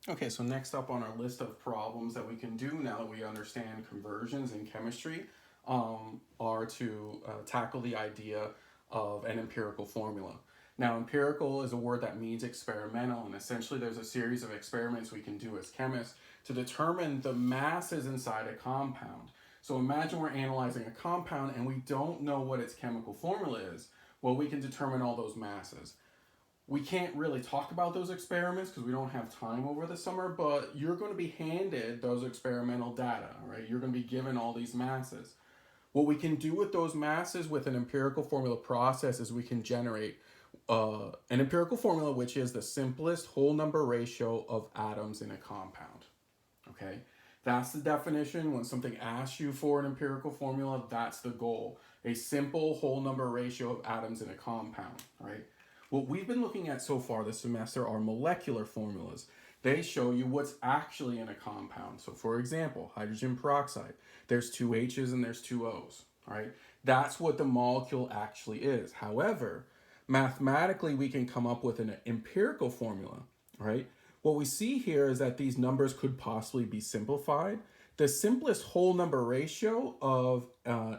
Okay, so next up on our list of problems that we can do now that we understand conversions in chemistry are to tackle the idea of an empirical formula. Now, empirical is a word that means experimental, and essentially there's a series of experiments we can do as chemists to determine the masses inside a compound. So imagine we're analyzing a compound and we don't know what its chemical formula is. Well, we can determine all those masses. We can't really talk about those experiments because we don't have time over the summer, but you're going to be handed those experimental data, right? You're going to be given all these masses. What we can do with those masses with an empirical formula process is we can generate an empirical formula, which is the simplest whole number ratio of atoms in a compound. Okay, that's the definition. When something asks you for an empirical formula, that's the goal: a simple whole number ratio of atoms in a compound. Right. What we've been looking at so far this semester are molecular formulas. They show you what's actually in a compound. So, for example, hydrogen peroxide, there's two H's and there's two O's. Right. That's what the molecule actually is. However, mathematically, we can come up with an empirical formula, right? What we see here is that these numbers could possibly be simplified. The simplest whole number ratio of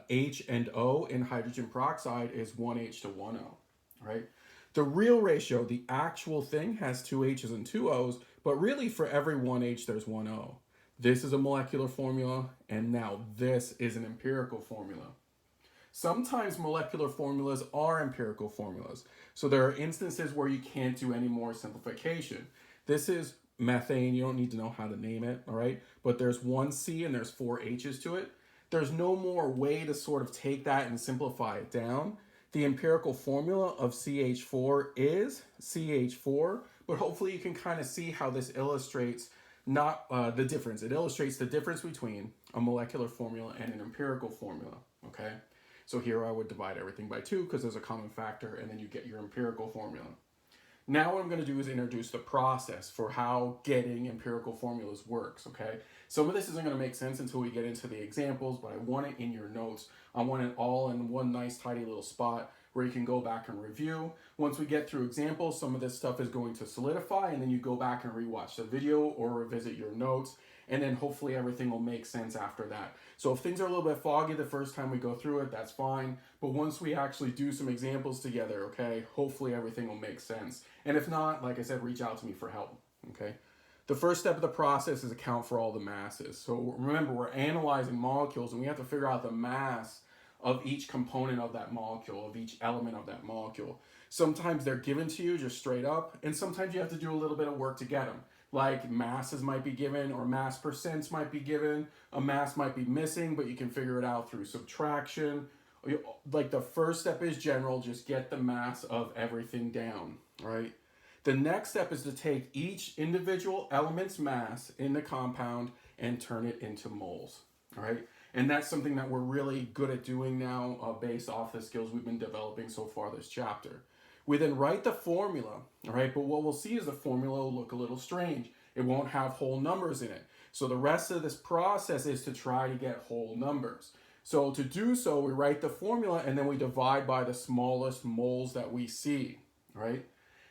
H and O in hydrogen peroxide is 1H to 1O, right? The real ratio, the actual thing, has two H's and two O's, but really for every one H, there's one O. This is a molecular formula, and now this is an empirical formula. Sometimes molecular formulas are empirical formulas. So there are instances where you can't do any more simplification. This is methane. You don't need to know how to name it, all right? But there's one C and there's four H's to it. There's no more way to sort of take that and simplify it down. The empirical formula of CH4 is CH4, but hopefully you can kind of see how this illustrates not the difference. It illustrates the difference between a molecular formula and an empirical formula, okay? So here I would divide everything by 2 because there's a common factor, and then you get your empirical formula. Now what I'm going to do is introduce the process for how getting empirical formulas works, okay? Some of this isn't going to make sense until we get into the examples, but I want it in your notes. I want it all in one nice tidy little spot where you can go back and review. Once we get through examples, some of this stuff is going to solidify, and then you go back and rewatch the video or revisit your notes, and then hopefully everything will make sense after that. So if things are a little bit foggy the first time we go through it, that's fine. But once we actually do some examples together, okay, hopefully everything will make sense. And if not, like I said, reach out to me for help, okay? The first step of the process is account for all the masses. So remember, we're analyzing molecules, and we have to figure out the mass of each component of that molecule, of each element of that molecule. Sometimes they're given to you just straight up, and sometimes you have to do a little bit of work to get them. Like masses might be given, or mass percents might be given. A mass might be missing, but you can figure it out through subtraction. Like the first step is general, just get the mass of everything down, right? The next step is to take each individual element's mass in the compound and turn it into moles, all right? And that's something that we're really good at doing now based off the skills we've been developing so far this chapter. We then write the formula, all right? But what we'll see is the formula will look a little strange. It won't have whole numbers in it. So the rest of this process is to try to get whole numbers. So to do so, we write the formula and then we divide by the smallest moles that we see, right?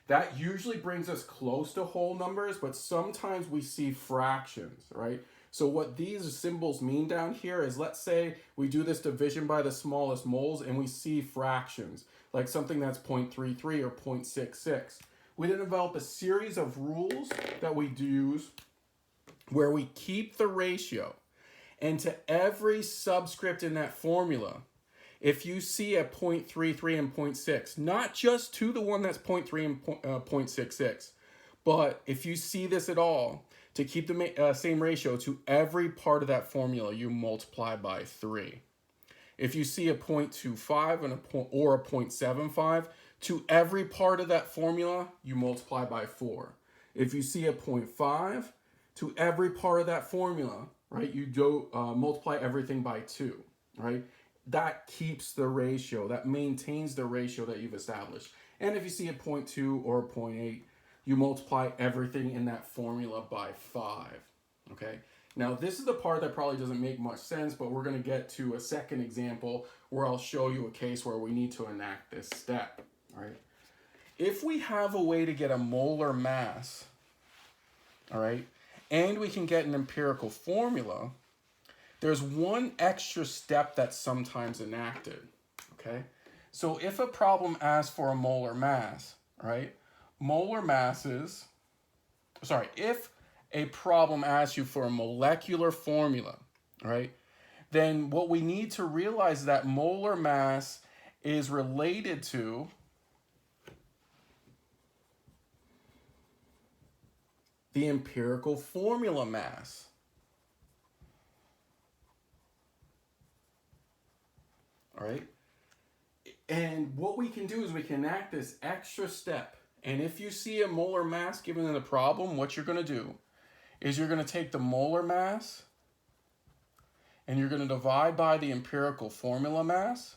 That usually brings us close to whole numbers, but sometimes we see fractions, right? So what these symbols mean down here is, let's say we do this division by the smallest moles and we see fractions, like something that's 0.33 or 0.66. We then develop a series of rules that we use where we keep the ratio. And to every subscript in that formula, if you see a 0.33 and 0.6, not just to the one that's 0.3 and 0.66, but if you see this at all, to keep the same ratio to every part of that formula, you multiply by 3. If you see a 0.25 and or a 0.75, to every part of that formula, you multiply by 4. If you see a 0.5, to every part of that formula, right, you do multiply everything by 2, right? That keeps the ratio, that maintains the ratio that you've established. And if you see a 0.2 or a 0.8, you multiply everything in that formula by 5, okay? Now, this is the part that probably doesn't make much sense, but we're going to get to a second example where I'll show you a case where we need to enact this step, all right? If we have a way to get a molar mass, all right, and we can get an empirical formula, there's one extra step that's sometimes enacted, okay? So if a problem asks for a molar mass, right, molar masses, sorry, if a problem asks you for a molecular formula, right, then what we need to realize is that molar mass is related to the empirical formula mass. All right? And what we can do is we can enact this extra step. And if you see a molar mass given in the problem, what you're going to do is you're going to take the molar mass and you're going to divide by the empirical formula mass.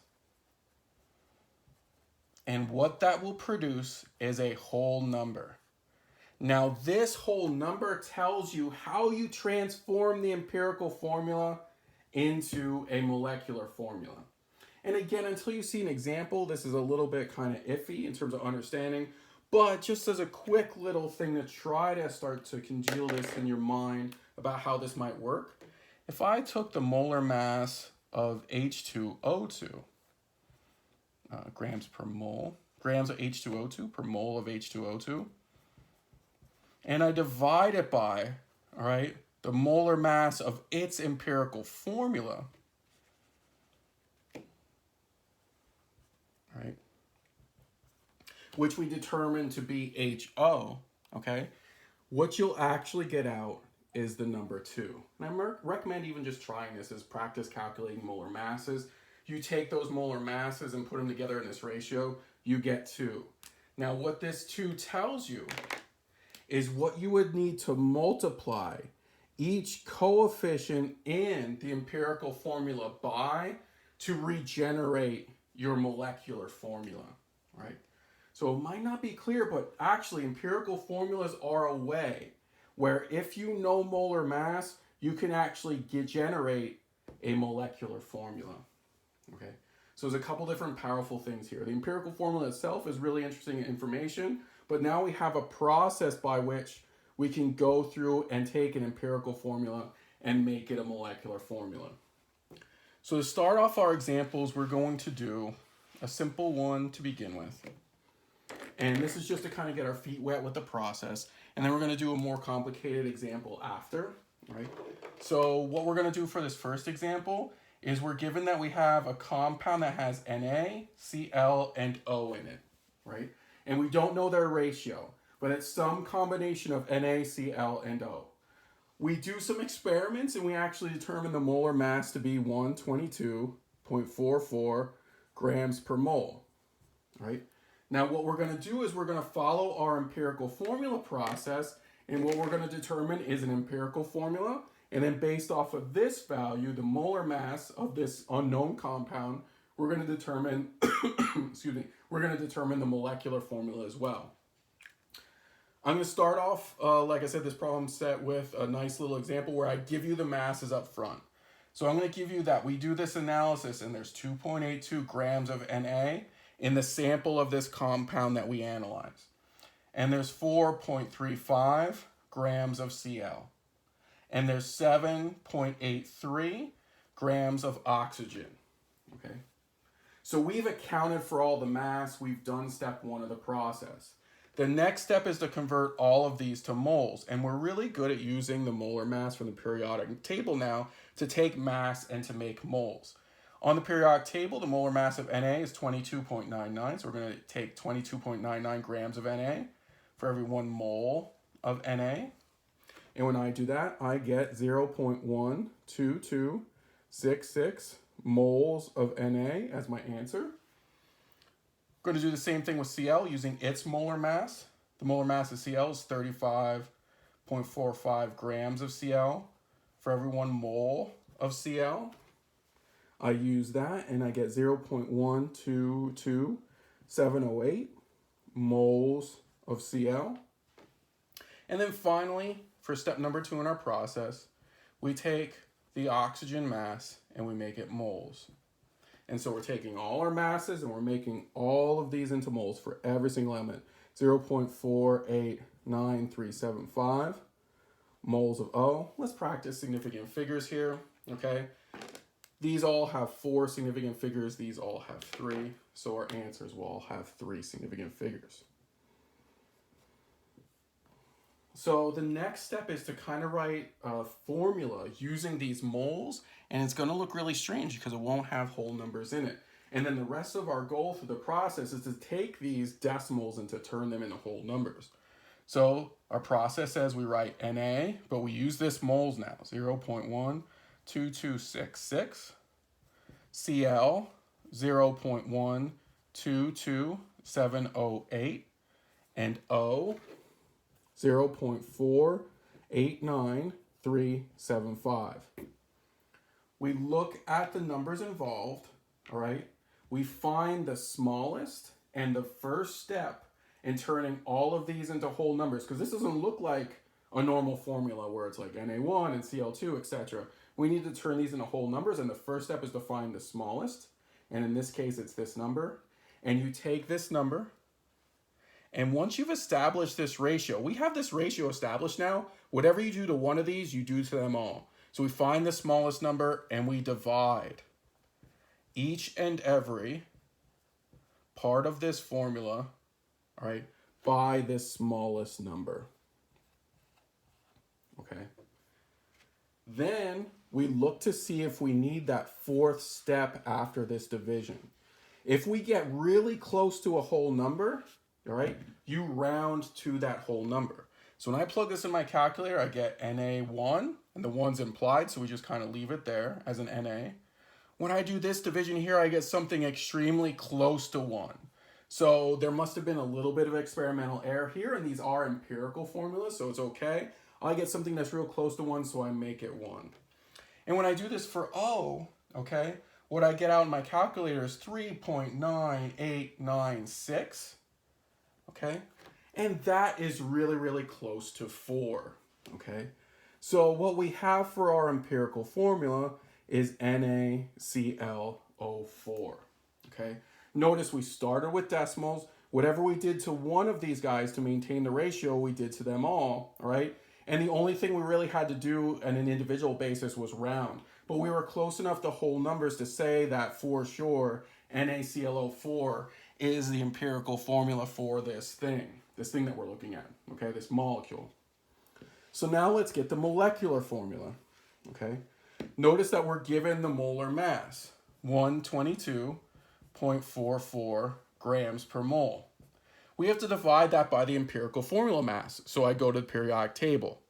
And what that will produce is a whole number. Now, this whole number tells you how you transform the empirical formula into a molecular formula. And again, until you see an example, this is a little bit kind of iffy in terms of understanding, but just as a quick little thing to try to start to congeal this in your mind about how this might work. If I took the molar mass of H2O2, grams of H2O2 per mole of H2O2, and I divide it by, all right, the molar mass of its empirical formula, right, which we determine to be HO, okay, what you'll actually get out is the number 2. And I recommend even just trying this as practice calculating molar masses. You take those molar masses and put them together in this ratio, you get 2. Now what this 2 tells you is what you would need to multiply each coefficient in the empirical formula by to regenerate your molecular formula, right? So it might not be clear, but actually empirical formulas are a way where if you know molar mass, you can actually generate a molecular formula, okay? So there's a couple different powerful things here. The empirical formula itself is really interesting information, but now we have a process by which we can go through and take an empirical formula and make it a molecular formula. So to start off our examples, we're going to do a simple one to begin with. And this is just to kind of get our feet wet with the process. And then we're going to do a more complicated example after, right? So what we're going to do for this first example is we're given that we have a compound that has Na, Cl, and O in it, right? And we don't know their ratio, but it's some combination of Na, Cl, and O. We do some experiments and we actually determine the molar mass to be 122.44 grams per mole, right? Now what we're going to do is we're going to follow our empirical formula process, and what we're going to determine is an empirical formula, and then based off of this value, the molar mass of this unknown compound, we're going to determine, we're going to determine the molecular formula as well. I'm going to start off, like I said, this problem set with a nice little example where I give you the masses up front. So I'm going to give you that we do this analysis and there's 2.82 grams of Na in the sample of this compound that we analyze. And there's 4.35 grams of Cl. And there's 7.83 grams of oxygen, okay? So we've accounted for all the mass. We've done step 1 of the process. The next step is to convert all of these to moles. And we're really good at using the molar mass from the periodic table now to take mass and to make moles. On the periodic table, the molar mass of Na is 22.99. So we're going to take 22.99 grams of Na for every 1 mole of Na. And when I do that, I get 0.12266 moles of Na as my answer. I'm going to do the same thing with Cl using its molar mass. The molar mass of Cl is 35.45 grams of Cl for every 1 mole of Cl. I use that and I get 0.122708 moles of Cl. And then finally, for step number 2 in our process, we take the oxygen mass and we make it moles. And so we're taking all our masses and we're making all of these into moles for every single element. 0.489375 moles of O. Let's practice significant figures here, okay? These all have 4 significant figures. These all have 3. So our answers will all have 3 significant figures. So the next step is to kind of write a formula using these moles, and it's going to look really strange because it won't have whole numbers in it. And then the rest of our goal through the process is to take these decimals and to turn them into whole numbers. So our process says we write Na, but we use this moles now, 0.12266, Cl, 0.122708, and O, 0.489375. We look at the numbers involved, all right? We find the smallest and the first step in turning all of these into whole numbers, because this doesn't look like a normal formula where it's like Na1 and Cl2, etc. We need to turn these into whole numbers, and the first step is to find the smallest, and in this case it's this number, and you take this number, and once you've established this ratio, we have this ratio established now. Whatever you do to one of these, you do to them all. So we find the smallest number and we divide each and every part of this formula, all right, by this smallest number. Okay. Then we look to see if we need that 4th step after this division. If we get really close to a whole number, all right, you round to that whole number. So when I plug this in my calculator, I get Na1, and the 1's implied, so we just kind of leave it there as an Na. When I do this division here, I get something extremely close to 1. So there must have been a little bit of experimental error here, and these are empirical formulas, so it's okay. I get something that's real close to 1, so I make it 1. And when I do this for O, okay, what I get out in my calculator is 3.9896. Okay, and that is really, really close to 4, okay? So what we have for our empirical formula is NaClO4, okay? Notice we started with decimals. Whatever we did to one of these guys to maintain the ratio, we did to them all right? And the only thing we really had to do on an individual basis was round. But we were close enough to whole numbers to say that for sure NaClO4 is the empirical formula for this thing that we're looking at, okay, this molecule. So now let's get the molecular formula, okay? Notice that we're given the molar mass, 122.44 grams per mole. We have to divide that by the empirical formula mass. So I go to the periodic table.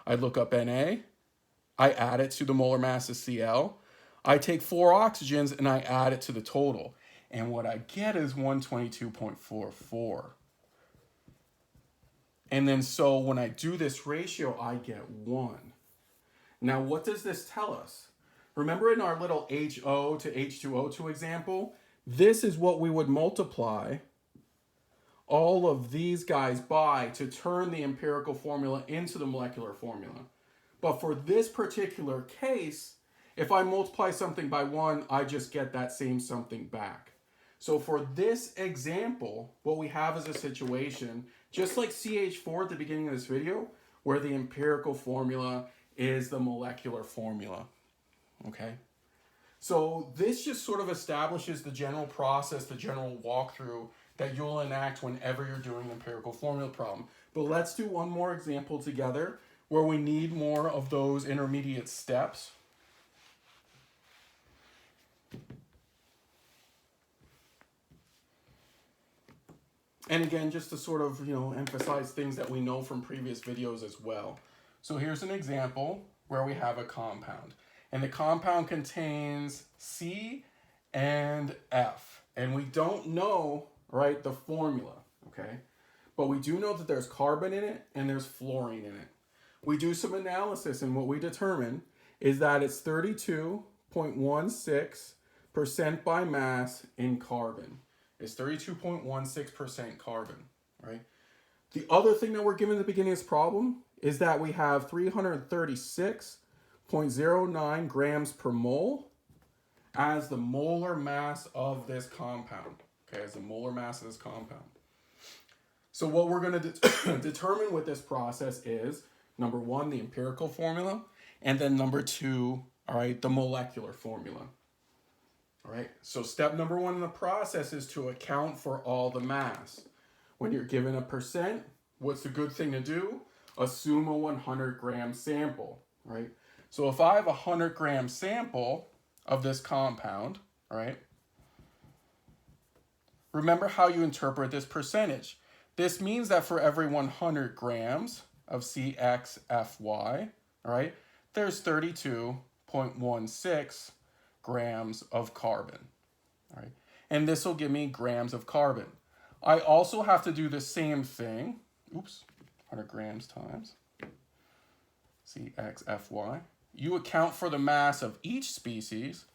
I look up Na, I add it to the molar mass of Cl. I take 4 oxygens and I add it to the total. And what I get is 122.44. And then so when I do this ratio, I get 1. Now what does this tell us? Remember in our little HO to H2O2 example, this is what we would multiply all of these guys by to turn the empirical formula into the molecular formula. But for this particular case, if I multiply something by 1, I just get that same something back. So for this example, what we have is a situation, just like CH4 at the beginning of this video, where the empirical formula is the molecular formula, okay? So this just sort of establishes the general process, the general walkthrough that you'll enact whenever you're doing an empirical formula problem. But let's do one more example together where we need more of those intermediate steps. And again, just to sort of, emphasize things that we know from previous videos as well. So here's an example where we have a compound. And the compound contains C and F. And we don't know, right, the formula, okay? But we do know that there's carbon in it and there's fluorine in it. We do some analysis, and what we determine is that it's 32.16% by mass in carbon. It's 32.16% carbon, right? The other thing that we're given at the beginning of this problem is that we have 336.09 grams per mole as the molar mass of this compound, okay, as the molar mass of this compound. So what we're going to determine with this process is, Number one, the empirical formula, and then number two, all right, the molecular formula. All right, so step number one in the process is to account for all the mass. When you're given a percent, what's the good thing to do? Assume a 100-gram sample, right? So if I have a 100-gram sample of this compound, right? Remember how you interpret this percentage. This means that for every 100 grams of CXFY, all right, there's 32.16 grams of carbon, all right? And this will give me grams of carbon. I also have to do the same thing, 100 grams times CXFY. You account for the mass of each species.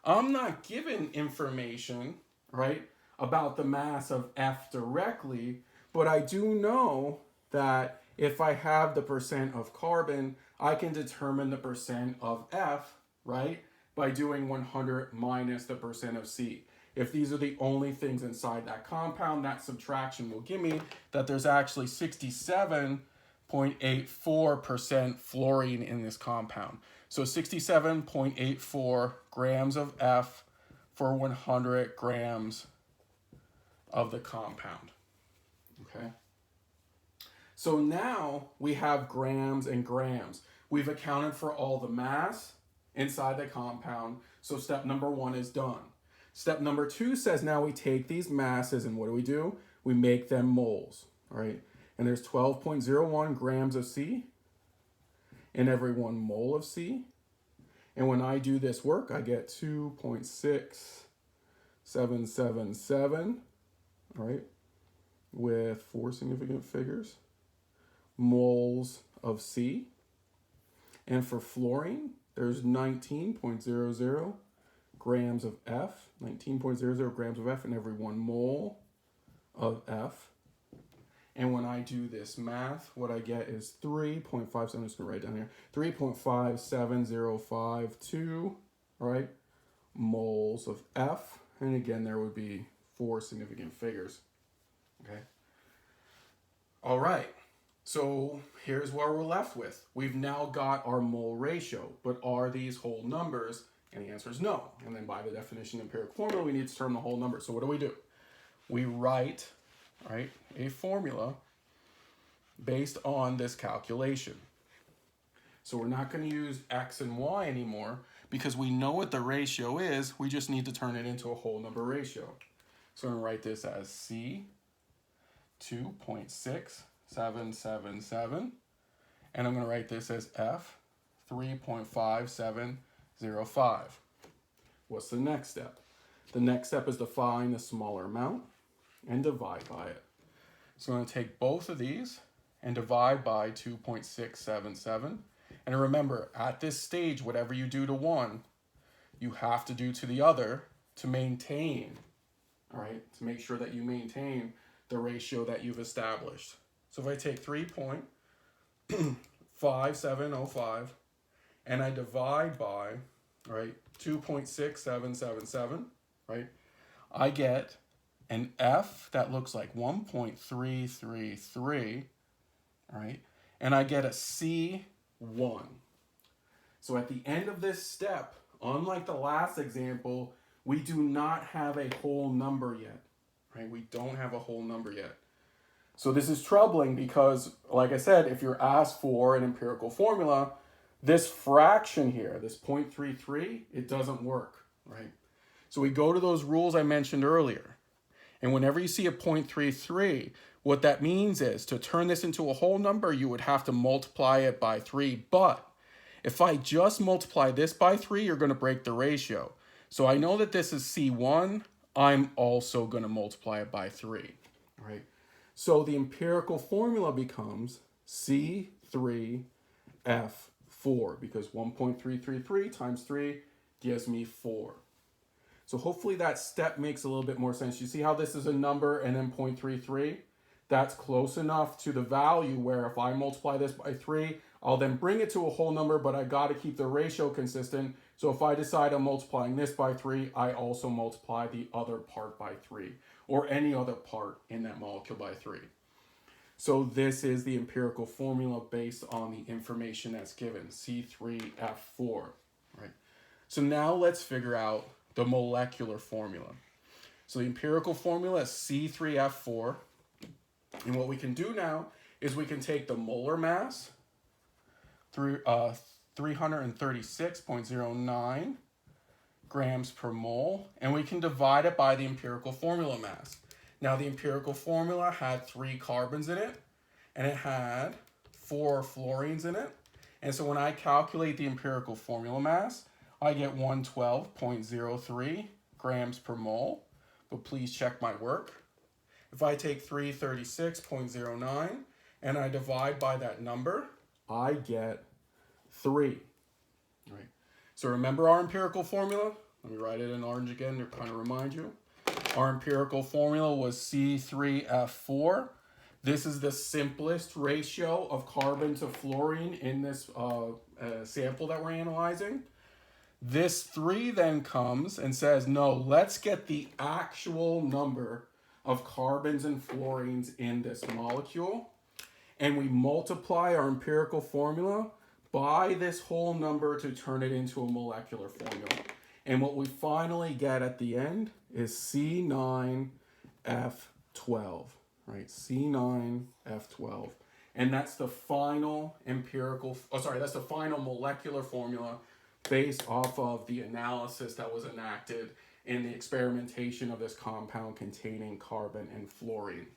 I'm not given information, right, about the mass of F directly, but I do know that if I have the percent of carbon, I can determine the percent of F, right, by doing 100 minus the percent of C. If these are the only things inside that compound, that subtraction will give me that there's actually 67.84% fluorine in this compound. So 67.84 grams of F for 100 grams of the compound. Okay? So now we have grams and grams. We've accounted for all the mass inside the compound, so step number one is done. Step number two says now we take these masses and what do? We make them moles, all right? And there's 12.01 grams of C in every 1 mole of C. And when I do this work, I get 2.6777, all right, with 4 significant figures, moles of C. And for fluorine, there's 19.00 grams of F, 19.00 grams of F in every 1 mole of F. And when I do this math, what I get is 3.57, I'm just going to write down here, 3.57052, all right, moles of F. And again, there would be 4 significant figures, okay? All right. So here's what we're left with. We've now got our mole ratio, but are these whole numbers? And the answer is no. And then by the definition of empirical formula, we need to determine the whole number. So what do? We write, right, a formula based on this calculation. So we're not going to use X and Y anymore because we know what the ratio is. We just need to turn it into a whole number ratio. So I'm going to write this as C 2.6777, and I'm going to write this as F 3.5705. What's the next step? The next step is to find the smaller amount and divide by it. So I'm going to take both of these and divide by 2.677. And remember, at this stage, whatever you do to one, you have to do to the other to maintain, all right, to make sure that you maintain the ratio that you've established. So if I take 3.5705 and I divide by, all right, 2.6777, right, I get an F that looks like 1.333, all right, and I get a C1. So at the end of this step, unlike the last example, we do not have a whole number yet, right? We don't have a whole number yet. So this is troubling because, like I said, if you're asked for an empirical formula, this fraction here, this 0.33, it doesn't work, right? So we go to those rules I mentioned earlier. And whenever you see a 0.33, what that means is to turn this into a whole number, you would have to multiply it by 3. But if I just multiply this by 3, you're going to break the ratio. So I know that this is C1. I'm also going to multiply it by 3, right? So the empirical formula becomes C3F4 because 1.333 times 3 gives me 4. So hopefully that step makes a little bit more sense. You see how this is a number and then 0.33? That's close enough to the value where if I multiply this by 3, I'll then bring it to a whole number, but I got to keep the ratio consistent. So if I decide I'm multiplying this by 3, I also multiply the other part by 3, or any other part in that molecule by 3. So this is the empirical formula based on the information that's given, C3F4, right? So now let's figure out the molecular formula. So the empirical formula is C3F4. And what we can do now is we can take the molar mass through 336.09 grams per mole, and we can divide it by the empirical formula mass. Now the empirical formula had 3 carbons in it, and it had 4 fluorines in it. And so when I calculate the empirical formula mass, I get 112.03 grams per mole. But please check my work. If I take 336.09 and I divide by that number, I get 3. Right. So remember our empirical formula? Let me write it in orange again to kind of remind you. Our empirical formula was C3F4. This is the simplest ratio of carbon to fluorine in this sample that we're analyzing. This 3 then comes and says, no, let's get the actual number of carbons and fluorines in this molecule. And we multiply our empirical formula by this whole number to turn it into a molecular formula. And what we finally get at the end is C9F12, right? C9F12. And that's the final that's the final molecular formula based off of the analysis that was enacted in the experimentation of this compound containing carbon and fluorine.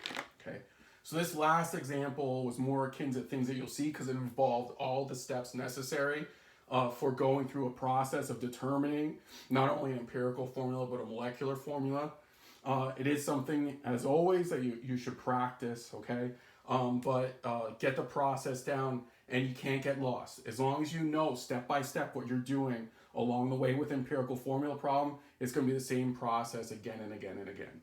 Okay, so this last example was more akin to things that you'll see because it involved all the steps necessary for going through a process of determining not only an empirical formula but a molecular formula. It is something, as always, that you should practice, okay? But get the process down, and you can't get lost. As long as you know step by step what you're doing along the way with empirical formula problem, it's going to be the same process again and again and again.